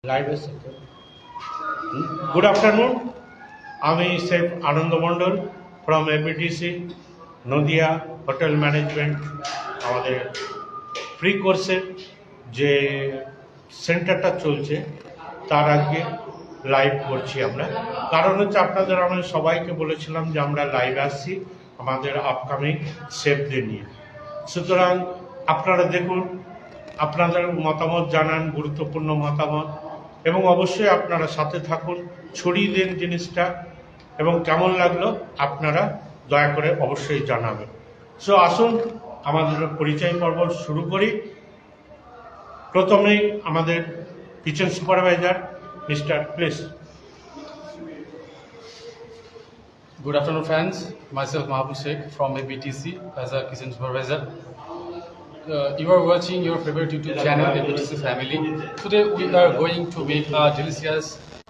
Live এসে good afternoon. আমি chef Anand Mondal from APTC Nadia hotel management. আমাদের ফ্রি কোর্সের যে সেন্টারটা চলছে তার আজকে লাইভ করছি আমরা। কারণ হচ্ছে আপনাদের আমি সবাইকে বলেছিলাম যে আমরা লাইভ আসছি আমাদের আপকামিং শেফদের নিয়ে। সুতরাং আপনারা দেখুন, আপনাদের মতামত জানান, গুরুত্বপূর্ণ মতামত, এবং অবশ্যই আপনারা সাথে থাকুন, ছড়িয়ে দিন জিনিসটা, এবং কেমন লাগলো আপনারা দয়া করে অবশ্যই জানাবেন। সো আসুন আমাদের পরিচয় পর্ব শুরু করি। প্রথমেই আমাদের kitchen supervisor mister please. Good afternoon, friends. Myself Mahabub Sheikh from ABTC as a kitchen supervisor. You are watching your favorite YouTube channel, ABTC Family. Today we are going to make a delicious.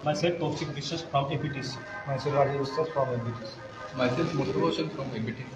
Myself Toxic Dishes from APTC. Myself Rajesh Ustad from APTC. Myself Motivation from ABTC.